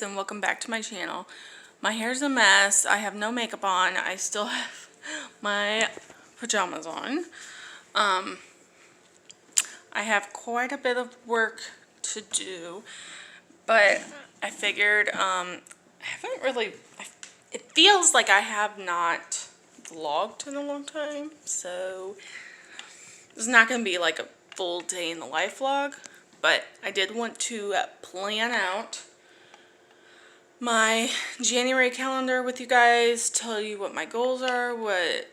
guys, and welcome back to my channel. My hair's a mess. I have no makeup on. I still have my pajamas on. I have quite a bit of work to do, but I figured I haven't really, it feels like I have not vlogged in a long time, so it's not going to be like a full day in the life vlog. But I did want to plan out my January calendar with you guys, tell you what my goals are, what,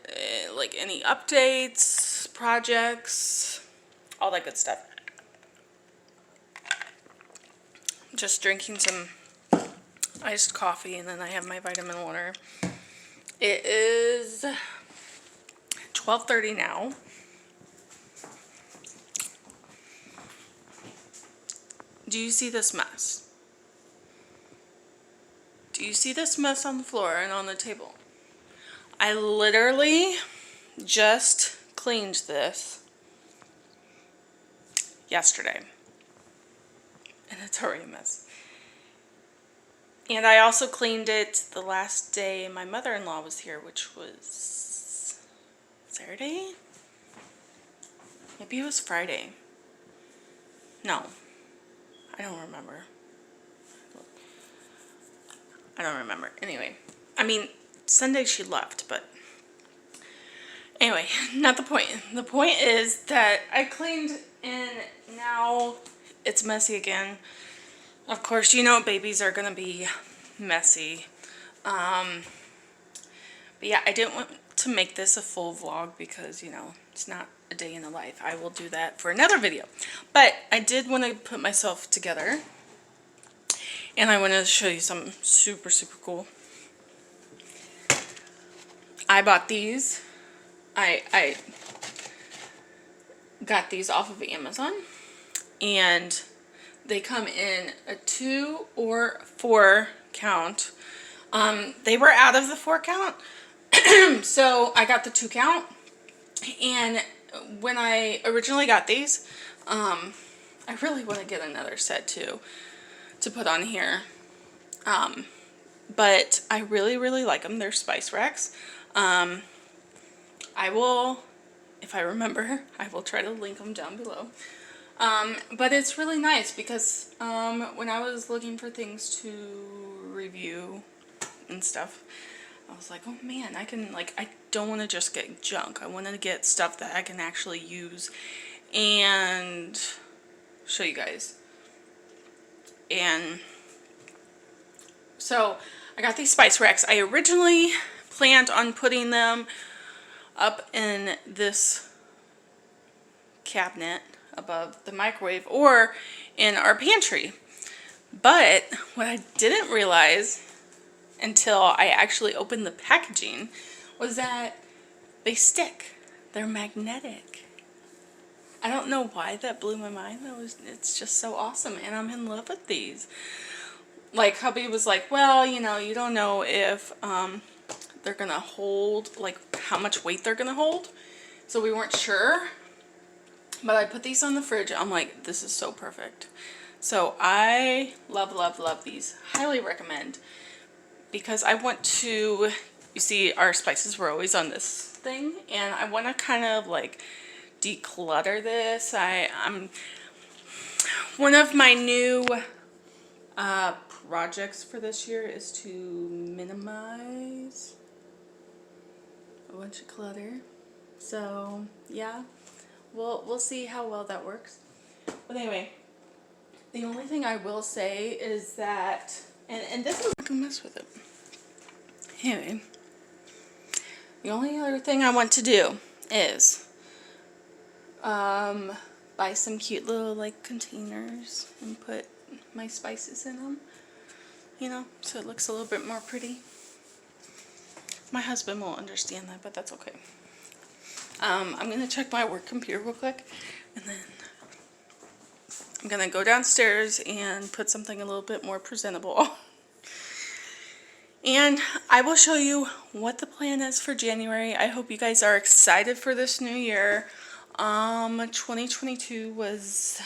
like any updates, projects, all that good stuff. Just drinking some iced coffee, and then I have my vitamin water. It is 12:30 now. Do you see this mess? Do you see this mess on the floor and on the table? I literally just cleaned this yesterday, and it's already a mess. And I also cleaned it the last day my mother-in-law was here, which was Saturday? Maybe it was Friday. No. I don't remember. Anyway, I mean, Sunday she left, but anyway, not the point. The point is that I cleaned, and now it's messy again. Of course, you know babies are gonna be messy. But yeah, I didn't want to make this a full vlog because, you know, it's not a day in the life. I will do that for another video. But I did want to put myself together, and I want to show you something super, super cool. I bought these. I got these off of Amazon, and they come in a 2 or 4 count. They were out of the 4 count, so I got the 2 count. And when I originally got these, I really want to get another set too to put on here. But I really, really like them. They're spice racks. I will, if I remember, I will try to link them down below. But it's really nice because when I was looking for things to review and stuff, I was like, oh man, I can, like, I don't want to just get junk. I want to get stuff that I can actually use and show you guys. And so I got these spice racks. I originally planned on putting them up in this cabinet above the microwave or in our pantry. But what I didn't realize until I actually opened the packaging was that they stick. They're magnetic. I don't know why that blew my mind. It's just so awesome, and I'm in love with these. Like, hubby was like, well, you know, you don't know if they're gonna hold, like how much weight they're gonna hold, so we weren't sure. But I put these on the fridge. I'm like, this is so perfect. So I love, love, love these. Highly recommend. Because I want to, you see, our spices were always on this thing, and I want to kind of like declutter this. I'm one of my new projects for this year is to minimize a bunch of clutter. So yeah, we'll see how well that works. But anyway, the only thing I will say is that, and this is, I can mess with it. Anyway, the only other thing I want to do is buy some cute little like containers and put my spices in them, you know, so it looks a little bit more pretty. My husband won't understand that, but that's okay. I'm gonna check my work computer real quick, and then I'm gonna go downstairs and put something a little bit more presentable. And I will show you what the plan is for January. I hope you guys are excited for this new year. 2022 was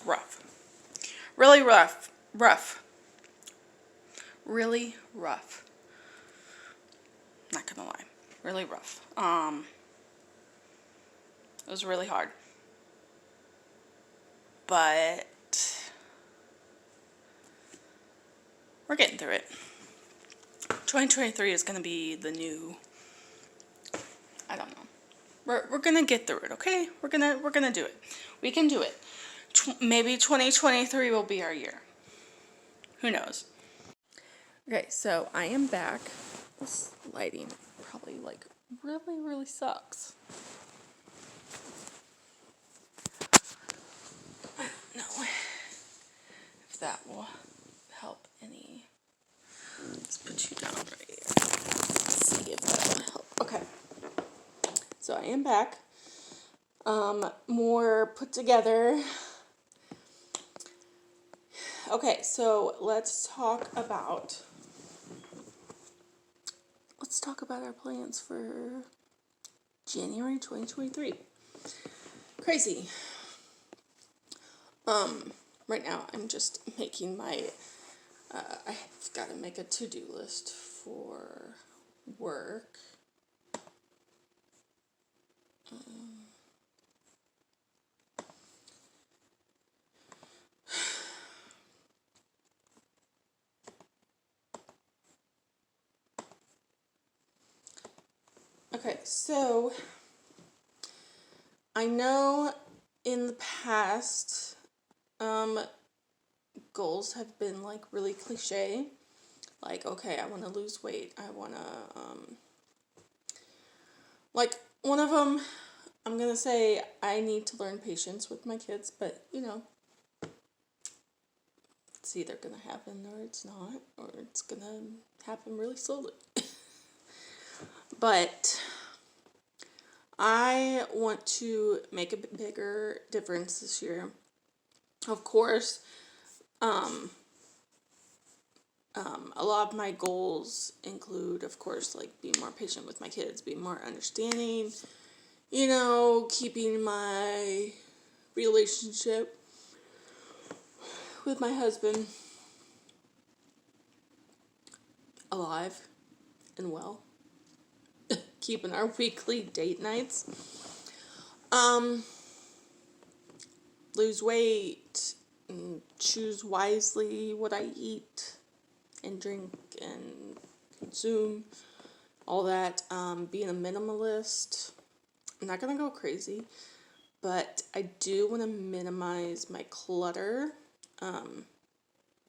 rough. Really rough. really rough. Not gonna lie, really rough. It was really hard. But we're getting through it. 2023 is gonna be the new, I don't know. We're gonna get through it, okay? We're gonna do it. We can do it. Maybe 2023 will be our year. Who knows? Okay, so I am back. This lighting probably like really sucks. I don't know if that will help any. Let's put you down right here. Let's see if that will help. Okay. So I am back. More put together. Okay, so let's talk about our plans for January 2023. Crazy. Right now I'm just making my I've got to make a to-do list for work. Okay, so I know in the past, goals have been like really cliche. Like, okay, I want to lose weight. I want to, like, one of them, I'm going to say I need to learn patience with my kids, but, you know, it's either going to happen or it's not, or it's going to happen really slowly. But I want to make a bigger difference this year. Of course, a lot of my goals include, of course, like being more patient with my kids, being more understanding, you know, keeping my relationship with my husband alive and well, keeping our weekly date nights, lose weight, and choose wisely what I eat and drink and consume, all that, being a minimalist. I'm not gonna go crazy, but I do want to minimize my clutter.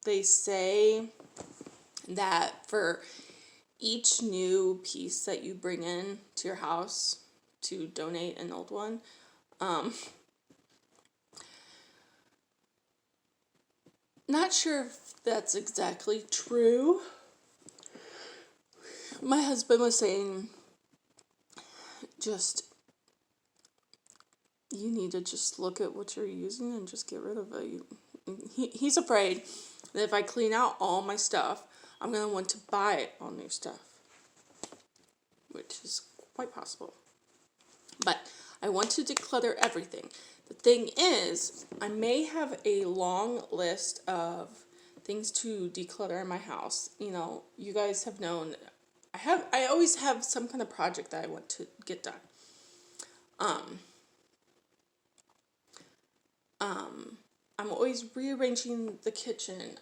They say that for each new piece that you bring in to your house to donate an old one, not sure if that's exactly true. My husband was saying, you need to just look at what you're using and just get rid of it. He's afraid that if I clean out all my stuff, I'm going to want to buy all new stuff, which is quite possible. But I want to declutter everything. The thing is, I may have a long list of things to declutter in my house. You know, you guys have known, I always have some kind of project that I want to get done. I'm always rearranging the kitchen.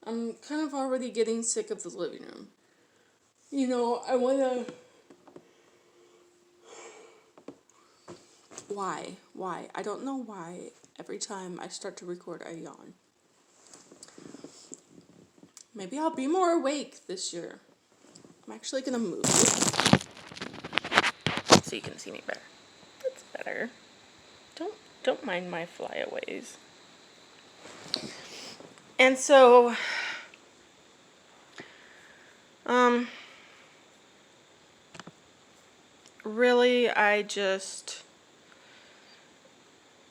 I'm kind of already getting sick of the living room. You know, I want to... Why? I don't know why. Every time I start to record, I yawn. Maybe I'll be more awake this year. I'm actually going to move so you can see me better. That's better. Don't mind my flyaways. And so, really, I just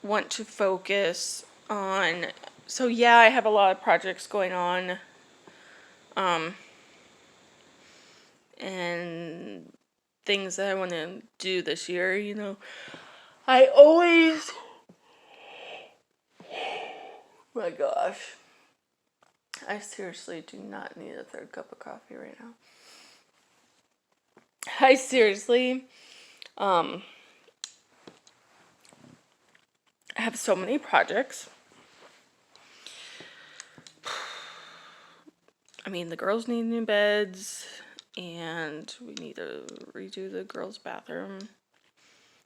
want to focus on, so yeah, I have a lot of projects going on, and things that I want to do this year, you know. I always, my gosh, I seriously do not need a third cup of coffee right now. I seriously have so many projects. I mean, the girls need new beds, and we need to redo the girls' bathroom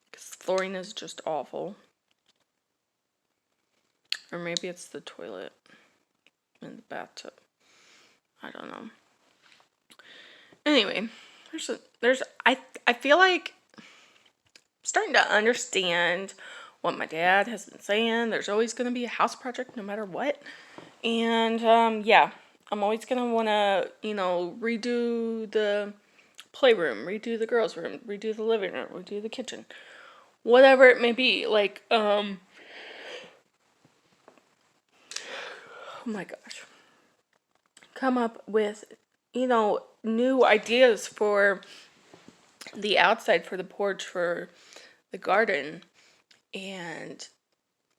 because flooring is just awful. Or maybe it's the toilet in the bathtub. I don't know. Anyway, I feel like I'm starting to understand what my dad has been saying. There's always going to be a house project no matter what. And yeah, I'm always going to want to, redo the playroom, redo the girls' room, redo the living room, redo the kitchen. Whatever it may be. Like, oh my gosh. Come up with, new ideas for the outside, for the porch, for the garden. And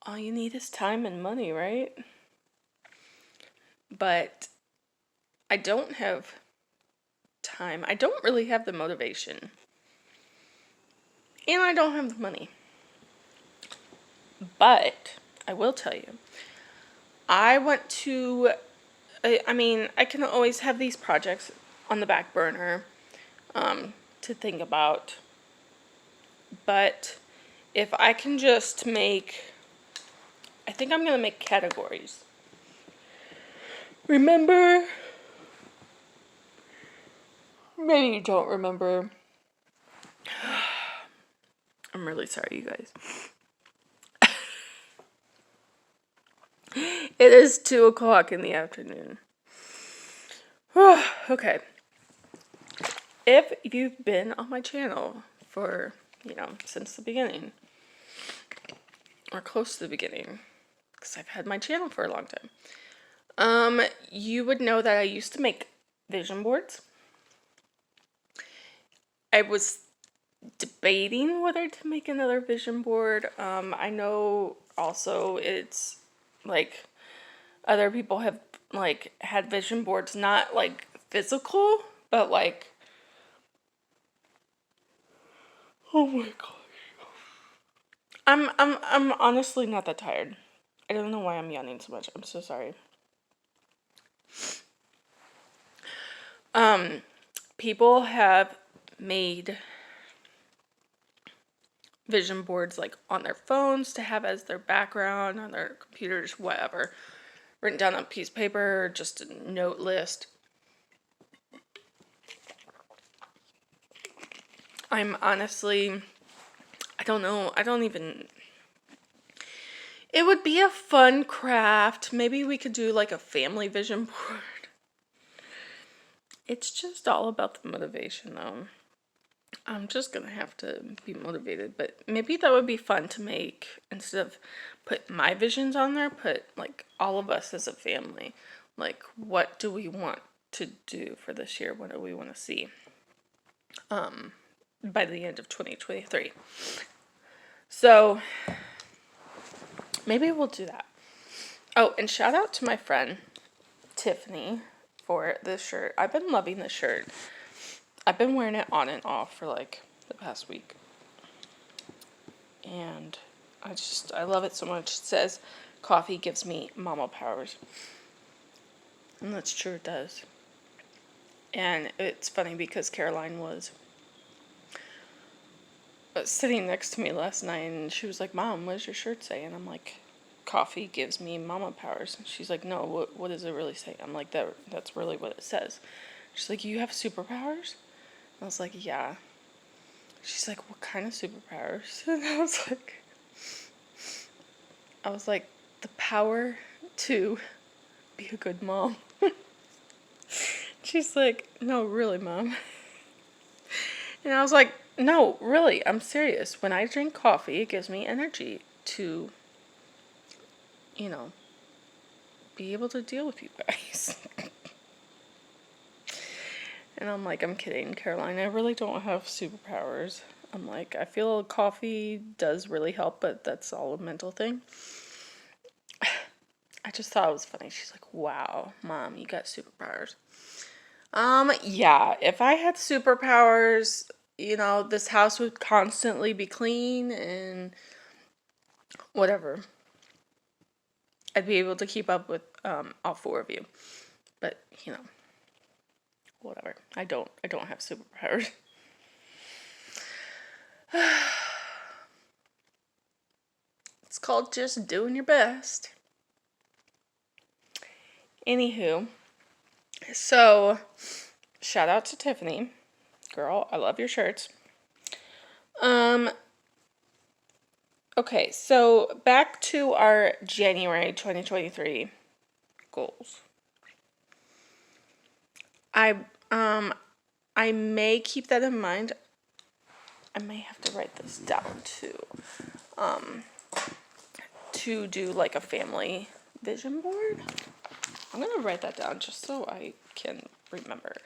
all you need is time and money, right? But I don't have time. I don't really have the motivation. And I don't have the money. But I will tell you, I want to, I can always have these projects on the back burner to think about. But if I can just I think I'm going to make categories. Remember? Maybe you don't remember. I'm really sorry, you guys. It is 2:00 in the afternoon. Okay. If you've been on my channel for, since the beginning, or close to the beginning, because I've had my channel for a long time, you would know that I used to make vision boards. I was debating whether to make another vision board. I know also it's like other people have like had vision boards, not like physical, but like, oh my gosh. I'm honestly not that tired. I don't know why I'm yawning so much. I'm so sorry. People have made vision boards like on their phones to have as their background, on their computers, whatever. Written down on a piece of paper, just a note list. I'm honestly, I don't know. It would be a fun craft. Maybe we could do like a family vision board. It's just all about the motivation though. I'm just gonna have to be motivated, but maybe that would be fun to make. Instead of put my visions on there, put like all of us as a family. Like, what do we want to do for this year? What do we want to see by the end of 2023? So maybe we'll do that. Oh, and shout out to my friend Tiffany for this shirt. I've been loving this shirt. I've been wearing it on and off for like the past week. And I love it so much. It says, coffee gives me mama powers. And that's true, it does. And it's funny because Caroline was sitting next to me last night and she was like, Mom, what does your shirt say? And I'm like, coffee gives me mama powers. And she's like, no, what does it really say? I'm like, that's really what it says. She's like, you have superpowers? I was like, yeah. She's like, what kind of superpowers? And I was like, the power to be a good mom. She's like, no, really, Mom. And I was like, no, really, I'm serious. When I drink coffee, it gives me energy to, be able to deal with you guys. And I'm like, I'm kidding, Caroline. I really don't have superpowers. I'm like, I feel coffee does really help, but that's all a mental thing. I just thought it was funny. She's like, wow, Mom, you got superpowers. Yeah, if I had superpowers, this house would constantly be clean and whatever. I'd be able to keep up with all four of you. But, whatever. I don't have superpowers. It's called just doing your best. Anywho, so shout out to Tiffany. Girl, I love your shirts. Okay, so back to our January 2023 goals. I may keep that in mind. I may have to write this down too. To do like a family vision board. I'm gonna write that down just so I can remember.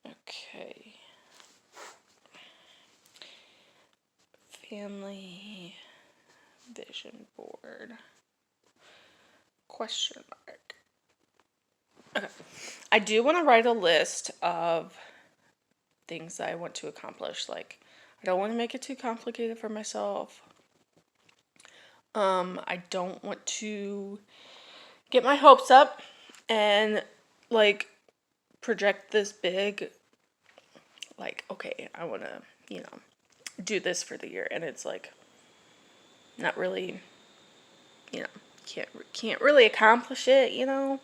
Okay. Family vision board. Question mark. Okay. I do want to write a list of things that I want to accomplish. Like, I don't want to make it too complicated for myself. I don't want to get my hopes up and like project this big. Like, okay, I want to, do this for the year, and it's like not really, can't really accomplish it,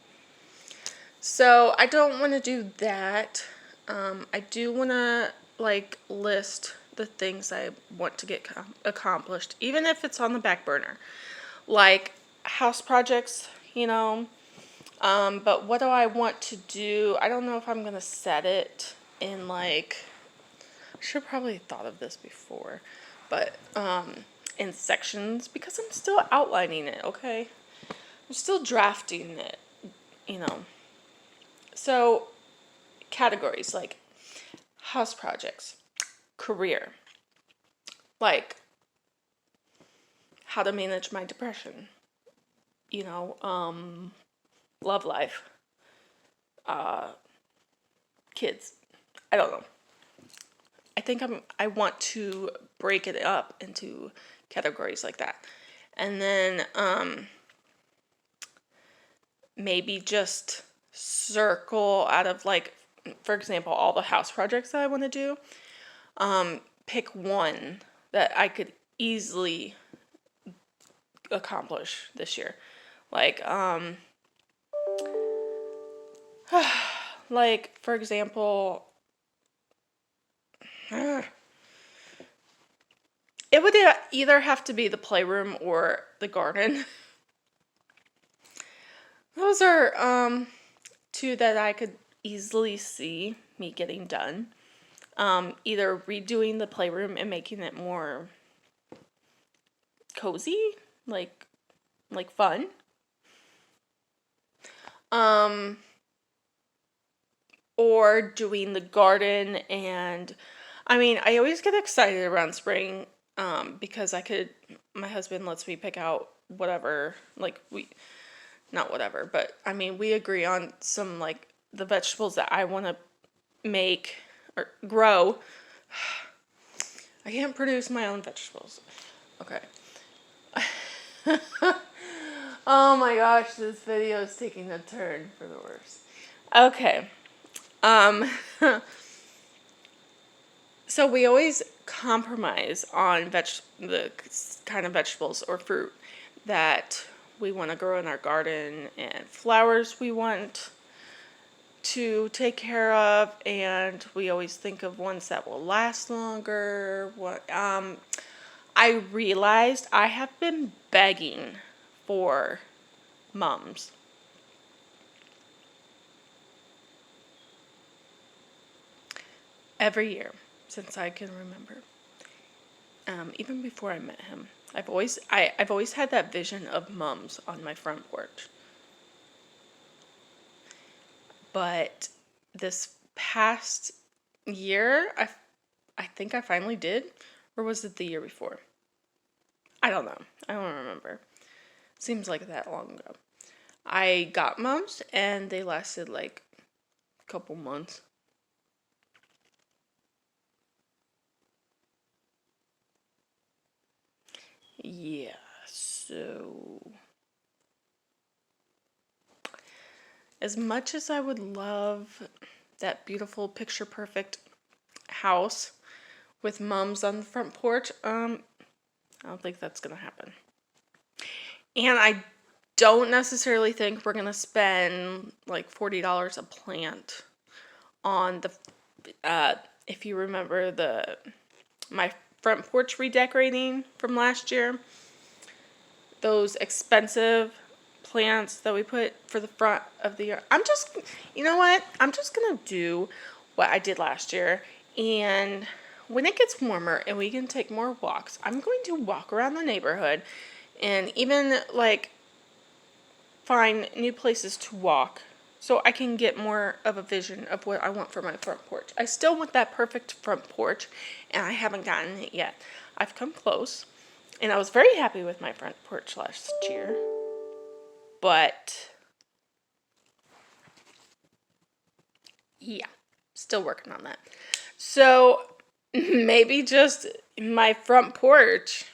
So I don't want to do that. I do want to like list the things I want to get accomplished, even if it's on the back burner, like house projects, But what do I want to do? I don't know if I'm gonna set it in like. I should probably have thought of this before, but in sections because I'm still outlining it. Okay, I'm still drafting it. So categories like house projects, career, like how to manage my depression, love life, kids. I don't know. I think I want to break it up into categories like that. And then maybe just circle out of like, for example, all the house projects that I want to do. Pick one that I could easily accomplish this year. Like, like for example, it would either have to be the playroom or the garden. Those are two that I could easily see me getting done. Either redoing the playroom and making it more cozy, like fun. Or doing the garden, and I always get excited around spring because my husband lets me pick out whatever, like not whatever, but we agree on some like the vegetables that I want to make or grow. I can't produce my own vegetables. Okay. Oh my gosh, this video is taking a turn for the worse. Okay. So we always compromise on the kind of vegetables or fruit that we want to grow in our garden and flowers we want to take care of, and we always think of ones that will last longer. I realized I have been begging for mums every year since I can remember. Even before I met him, I've always had that vision of mums on my front porch. But this past year, I think I finally did. Or was it the year before? I don't know. I don't remember. Seems like that long ago. I got mums and they lasted like a couple months. Yeah, so as much as I would love that beautiful picture perfect house with mums on the front porch, I don't think that's gonna happen. And I don't necessarily think we're gonna spend like $40 a plant on the if you remember my front porch redecorating from last year, those expensive plants that we put for the front of the yard. You know what? I'm just gonna do what I did last year, and when it gets warmer and we can take more walks, I'm going to walk around the neighborhood and even like find new places to walk so I can get more of a vision of what I want for my front porch. I still want that perfect front porch, and I haven't gotten it yet. I've come close, and I was very happy with my front porch last year, but yeah, still working on that. So maybe just my front porch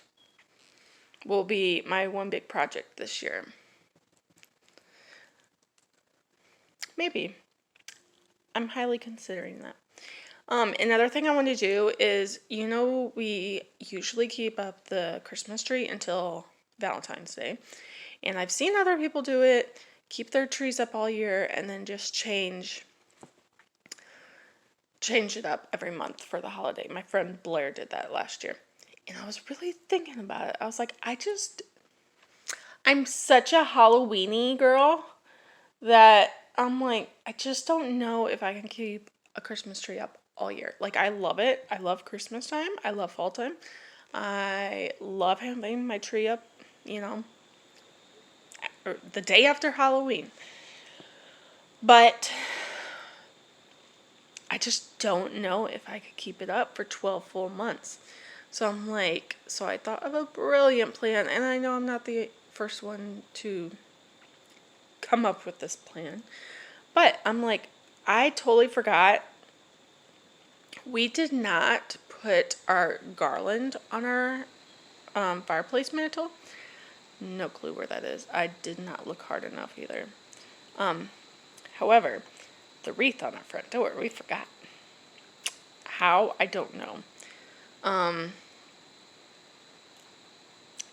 will be my one big project this year. Maybe. I'm highly considering that. Another thing I want to do is, we usually keep up the Christmas tree until Valentine's Day. And I've seen other people do it, keep their trees up all year, and then just change it up every month for the holiday. My friend Blair did that last year. And I was really thinking about it. I was like, I'm such a Halloweeny girl that I'm like, I just don't know if I can keep a Christmas tree up all year. Like, I love it. I love Christmas time. I love fall time. I love having my tree up, the day after Halloween. But I just don't know if I could keep it up for 12 full months. So I'm like, so I thought of a brilliant plan, and I know I'm not the first one to come up with this plan. But I'm like, I totally forgot. We did not put our garland on our fireplace mantle. No clue where that is. I did not look hard enough either. However, the wreath on our front door, we forgot. How? I don't know.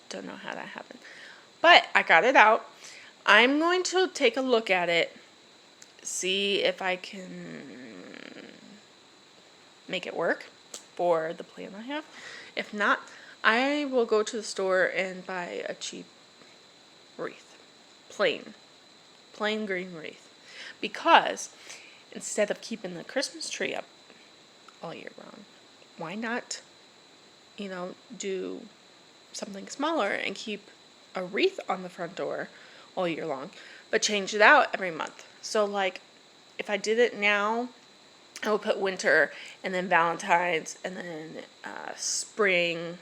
Don't know how that happened. But I got it out. I'm going to take a look at it, see if I can make it work for the plan I have. If not, I will go to the store and buy a cheap wreath. Plain green wreath. Because instead of keeping the Christmas tree up all year round, why not, do something smaller and keep a wreath on the front door all year long, but change it out every month. So like, if I did it now, I would put winter and then Valentine's and then spring.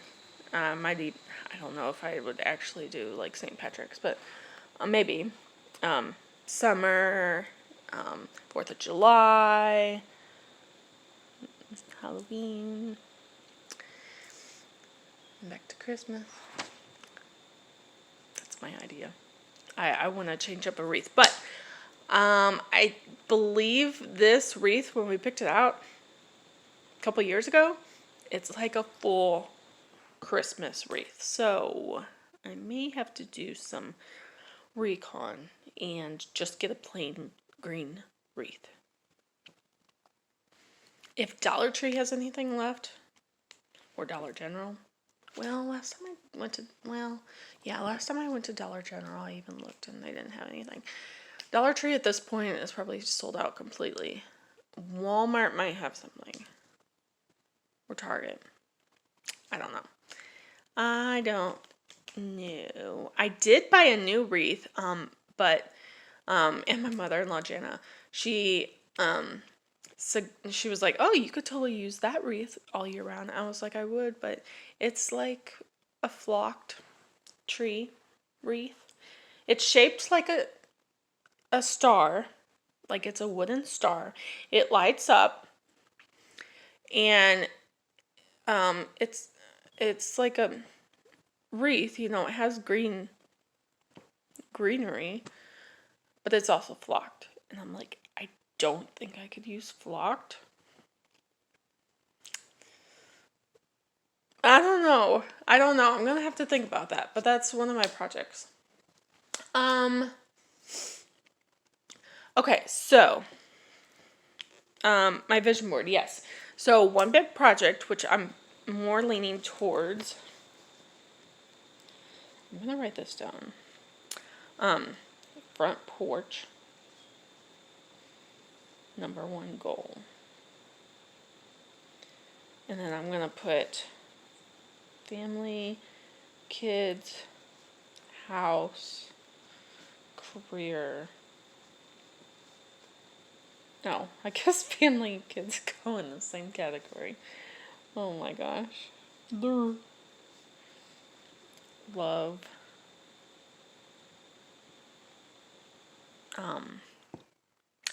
I don't know if I would actually do like St. Patrick's, but maybe summer, 4th of July, Halloween, back to Christmas. That's my idea. I want to change up a wreath, but I believe this wreath, when we picked it out a couple years ago, it's like a full Christmas wreath. So I may have to do some recon and just get a plain green wreath. If Dollar Tree has anything left, or Dollar General. Well, last time I went to Dollar General, I even looked and they didn't have anything. Dollar Tree at this point is probably sold out completely. Walmart might have something. Or Target. I don't know. I did buy a new wreath, but and my mother-in-law Jana, she So she was like, "Oh, you could totally use that wreath all year round." I was like, "I would, but it's like a flocked tree wreath. It's shaped like a star, like it's a wooden star. It lights up, and it's like a wreath. You know, it has greenery, but it's also flocked." And I'm like, I don't think I could use flocked. I don't know. I'm gonna have to think about that. But that's one of my projects. Okay, so my vision board, yes. So one big project, which I'm more leaning towards. I'm gonna write this down. Front porch. Number one goal. And then I'm gonna put family, kids, house, career. No, I guess family and kids go in the same category. Oh my gosh. Love.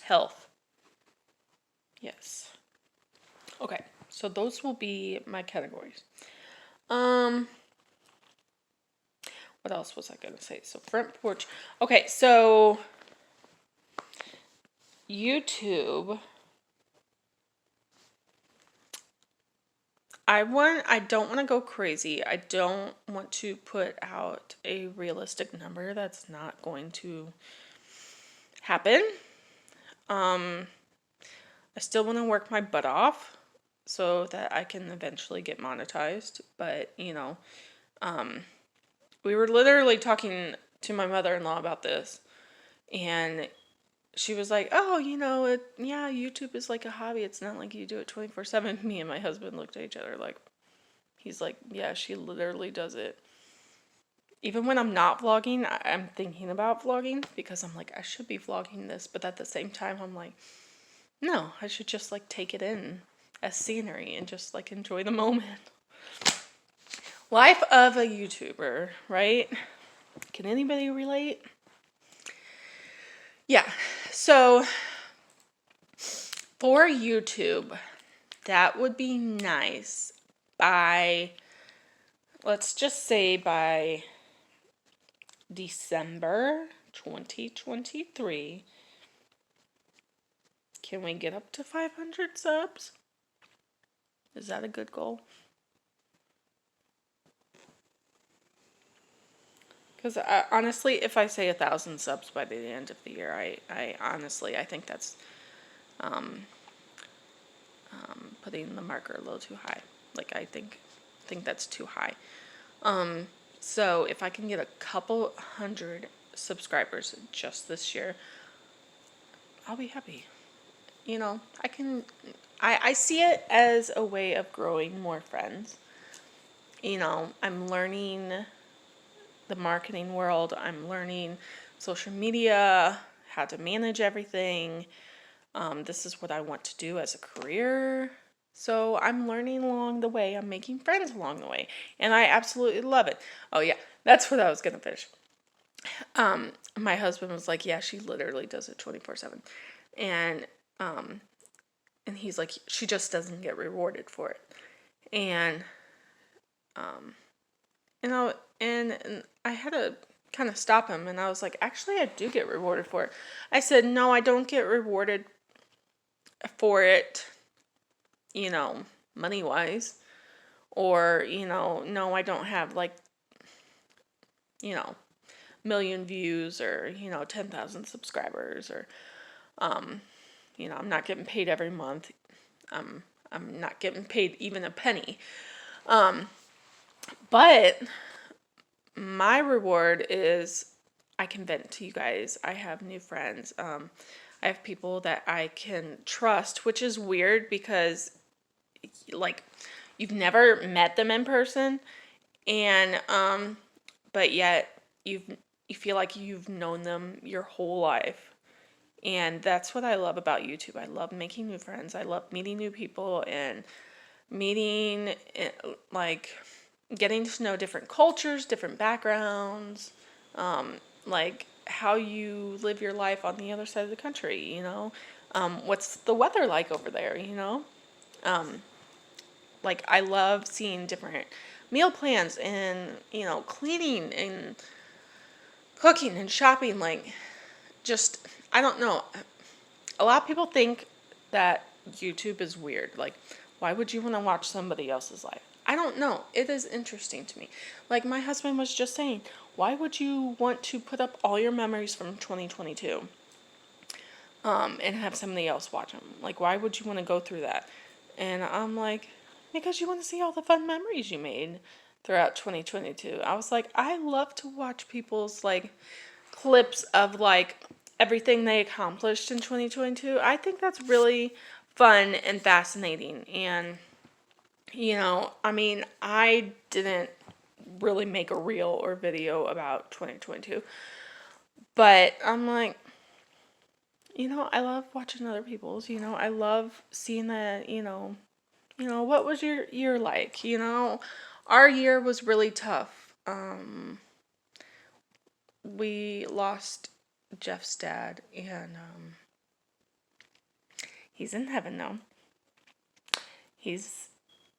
Health. Yes. Okay, so those will be my categories. What else was I gonna say? So front porch. Okay, so YouTube. I don't want to go crazy. I don't want to put out a realistic number that's not going to happen. I still want to work my butt off so that I can eventually get monetized, but we were literally talking to my mother-in-law about this, and she was like, "Oh, YouTube is like a hobby. It's not like you do it 24/7." Me and my husband looked at each other like, he's like, "Yeah, she literally does it." Even when I'm not vlogging, I'm thinking about vlogging because I'm like, I should be vlogging this, but at the same time, I'm like, no, I should just like take it in as scenery and just like enjoy the moment. Life of a YouTuber, right? Can anybody relate? Yeah, so for YouTube, that would be nice by, let's just say by December 2023. Can we get up to 500 subs? Is that a good goal? Because honestly, if I say 1,000 subs by the end of the year, I honestly, I think that's putting the marker a little too high. Like I think that's too high. So if I can get a couple hundred subscribers just this year, I'll be happy. I see it as a way of growing more friends. I'm learning the marketing world. I'm learning social media, how to manage everything. This is what I want to do as a career. So I'm learning along the way. I'm making friends along the way. And I absolutely love it. Oh yeah, that's what I was going to finish. My husband was like, yeah, she literally does it 24/7. And he's like, she just doesn't get rewarded for it. And and I had to kind of stop him, and I was like, actually, I do get rewarded for it. I said, no, I don't get rewarded for it, money wise, or no, I don't have like million views or 10,000 subscribers, or I'm not getting paid every month. I'm not getting paid even a penny. But my reward is I can vent to you guys. I have new friends. I have people that I can trust, which is weird because like you've never met them in person, and but yet you feel like you've known them your whole life. And that's what I love about YouTube. I love making new friends. I love meeting new people and meeting, like, getting to know different cultures, different backgrounds, like how you live your life on the other side of the country, what's the weather like over there, like I love seeing different meal plans and, cleaning and cooking and shopping, like just, I don't know. A lot of people think that YouTube is weird. Like, why would you want to watch somebody else's life? I don't know. It is interesting to me. Like my husband was just saying, why would you want to put up all your memories from 2022 and have somebody else watch them? Like, why would you want to go through that? And I'm like, because you want to see all the fun memories you made throughout 2022. I was like, I love to watch people's like clips of like everything they accomplished in 2022. I think that's really fun and fascinating. And, I mean, I didn't really make a reel or video about 2022, but I'm like, I love watching other people's, I love seeing that, what was your year like? Our year was really tough. We lost Jeff's dad, and he's in heaven now. He's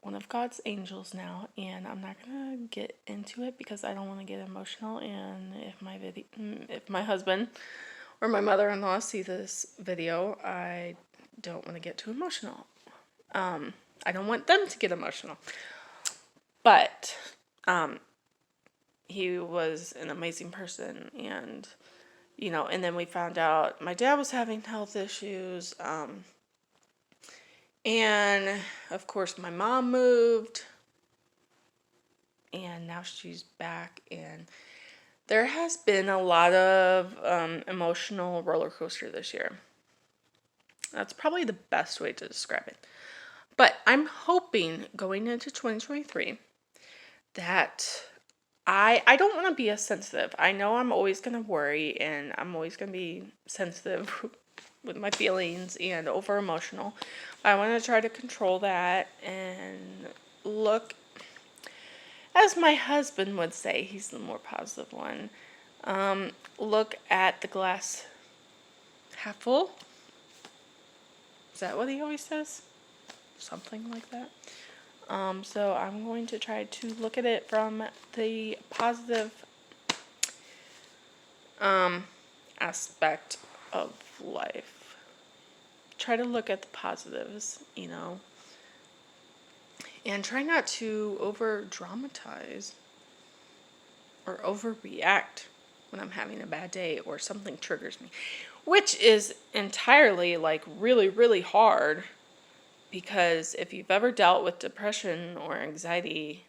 one of God's angels now, and I'm not gonna get into it because I don't want to get emotional. And if my husband or my mother-in-law see this video, I don't want to get too emotional. I don't want them to get emotional. But he was an amazing person, and and then we found out my dad was having health issues. And of course my mom moved, and now she's back, and there has been a lot of emotional roller coaster this year. That's probably the best way to describe it. But I'm hoping going into 2023 that I don't want to be as sensitive. I know I'm always going to worry, and I'm always going to be sensitive with my feelings and over emotional. I want to try to control that and look, as my husband would say, he's the more positive one, look at the glass half full. Is that what he always says? Something like that. So I'm going to try to look at it from the positive aspect of life. Try to look at the positives, and try not to over dramatize or overreact when I'm having a bad day or something triggers me, which is entirely like really, really hard. Because if you've ever dealt with depression or anxiety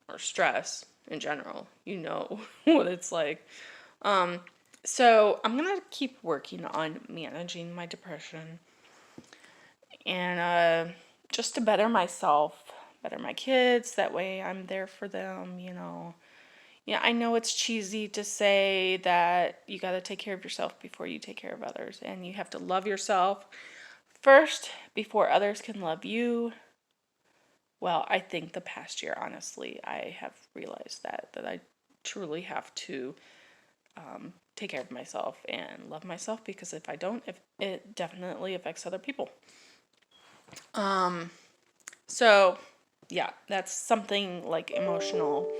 or stress in general, you know what it's like. So I'm going to keep working on managing my depression and just to better myself, better my kids. That way I'm there for them, Yeah, I know it's cheesy to say that you got to take care of yourself before you take care of others. And you have to love yourself first before others can love you. Well, I think the past year, honestly, I have realized that I truly have to take care of myself and love myself, because if I don't, it definitely affects other people. So yeah, that's something like emotional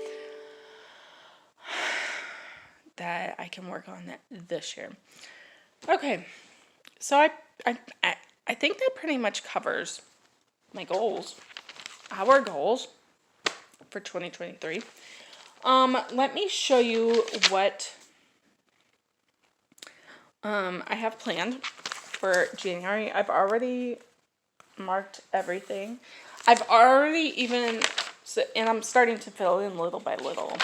that I can work on this year. Okay, so I think that pretty much covers my goals, our goals for 2023. Let me show you what I have planned for January. I've already marked everything. I've already and I'm starting to fill in little by little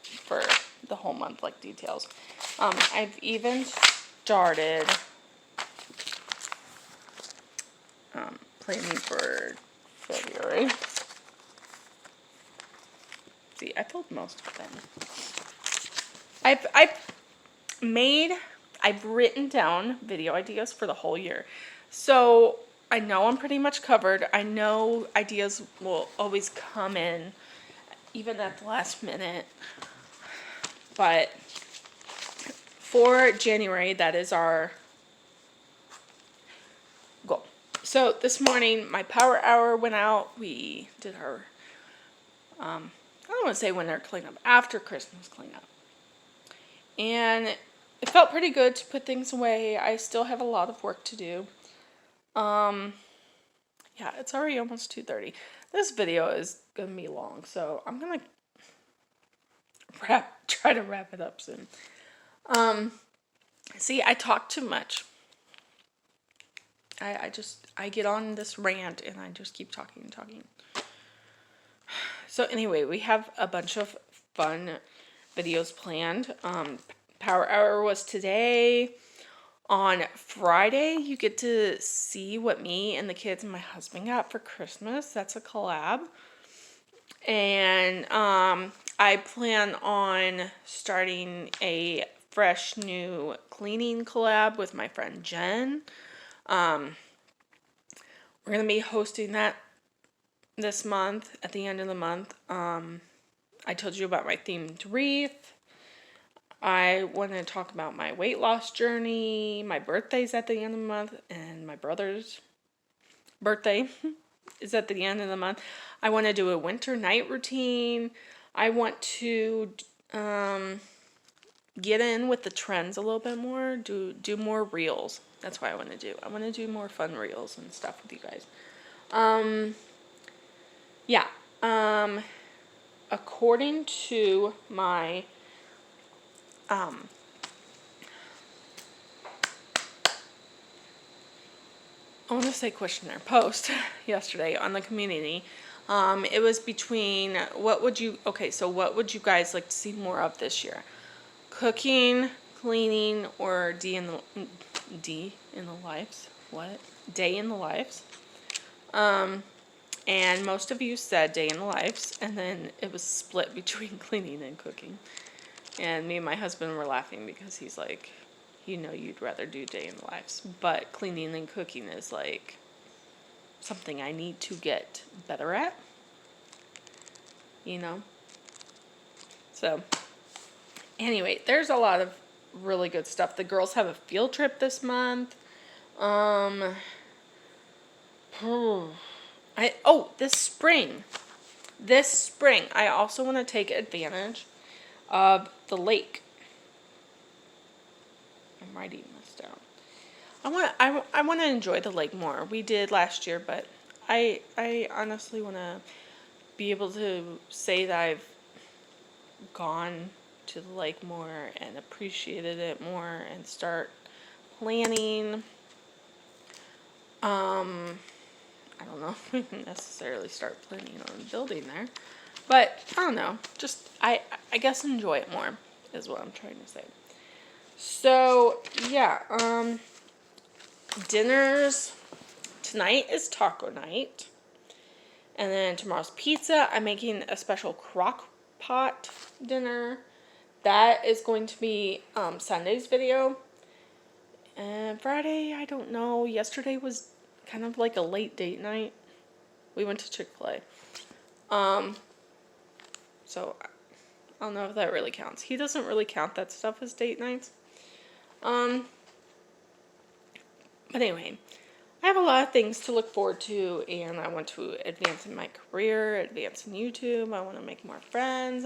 for the whole month, like details. I've even started planning for February. See, I filled most of them. I've made I've written down video ideas for the whole year. So I know I'm pretty much covered. I know ideas will always come in, even at the last minute. But for January, that is our goal. So this morning, my power hour went out. We did our, I don't want to say winter cleanup, after Christmas cleanup. And it felt pretty good to put things away. I still have a lot of work to do. Yeah, it's already almost 2:30. This video is going to be long, so I'm going to try to wrap it up soon. See, I talk too much. I get on this rant and I just keep talking and talking. So anyway, we have a bunch of fun videos planned. Power Hour was today. On Friday, you get to see what me and the kids and my husband got for Christmas. That's a collab. And I plan on starting a fresh new cleaning collab with my friend Jen. We're going to be hosting that this month, at the end of the month. I told you about my themed wreath. I want to talk about my weight loss journey. My birthday's at the end of the month, and my brother's birthday is at the end of the month. I want to do a winter night routine. I want to get in with the trends a little bit more. Do more reels. That's what I want to do. I want to do more fun reels and stuff with you guys. Yeah. According to my I want to say questionnaire post yesterday on the community. It was between what would you guys like to see more of this year? Cooking, cleaning, or day in the lives? What? Day in the lives. And most of you said day in the lives, and then it was split between cleaning and cooking. And me and my husband were laughing because he's like, you'd rather do day in the lives. But cleaning and cooking is like something I need to get better at. So, anyway, there's a lot of really good stuff. The girls have a field trip this month. This spring, I also want to take advantage of the lake. I'm writing this down. I want to enjoy the lake more. We did last year, but I honestly want to be able to say that I've gone to the lake more and appreciated it more and start planning. I don't know if we can necessarily start planning on building there, but I don't know. Just I guess enjoy it more is what I'm trying to say. So yeah, dinners tonight is taco night, and then tomorrow's pizza. I'm making a special crock pot dinner. That is going to be Sunday's video. And Friday, I don't know. Yesterday was kind of like a late date night. We went to Chick-fil-A. So I don't know if that really counts. He doesn't really count that stuff as date nights. But anyway, I have a lot of things to look forward to, and I want to advance in my career, advance in YouTube. I want to make more friends.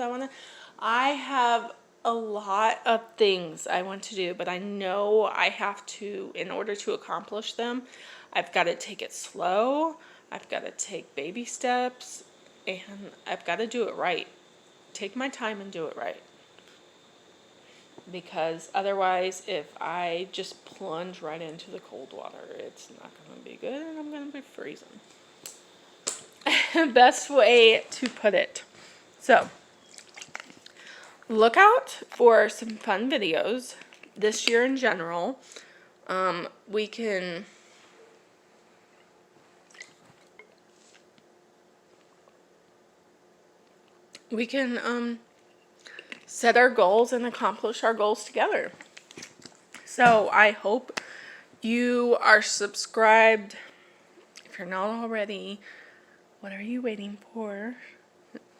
I have a lot of things I want to do, but I know I have to, in order to accomplish them, I've got to take it slow. I've got to take baby steps, and I've got to do it right. Take my time and do it right. Because otherwise, if I just plunge right into the cold water, it's not going to be good, and I'm going to be freezing. Best way to put it. So, look out for some fun videos this year in general. We can set our goals and accomplish our goals together. So I hope you are subscribed. If you're not already, what are you waiting for?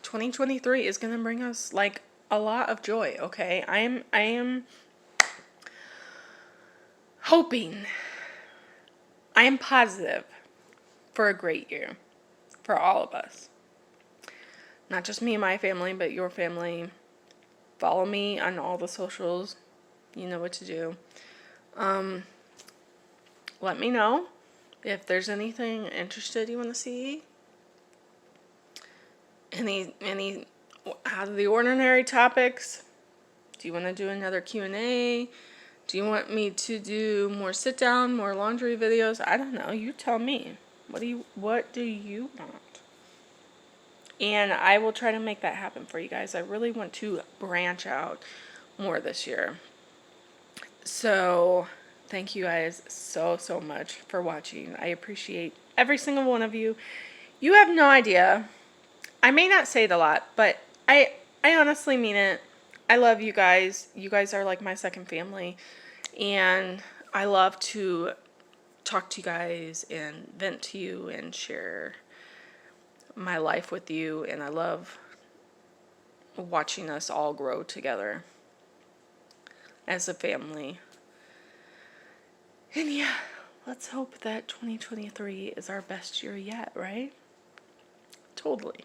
2023 is going to bring us like a lot of joy, okay? I am hoping, I am positive for a great year for all of us. Not just me and my family, but your family. Follow me on all the socials. You know what to do. Let me know if there's anything interested you want to see. Any out of the ordinary topics. Do you want to do another Q&A? Do you want me to do more sit down, more laundry videos? I don't know. You tell me. What do you want? And I will try to make that happen for you guys. I really want to branch out more this year. So, thank you guys so much for watching. I appreciate every single one of you. You have no idea. I may not say it a lot, but I honestly mean it. I love you guys. You guys are like my second family. And I love to talk to you guys and vent to you and share my life with you, and I love watching us all grow together as a family. And yeah, let's hope that 2023 is our best year yet, right? Totally.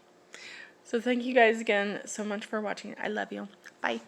So thank you guys again so much for watching. I love you. Bye.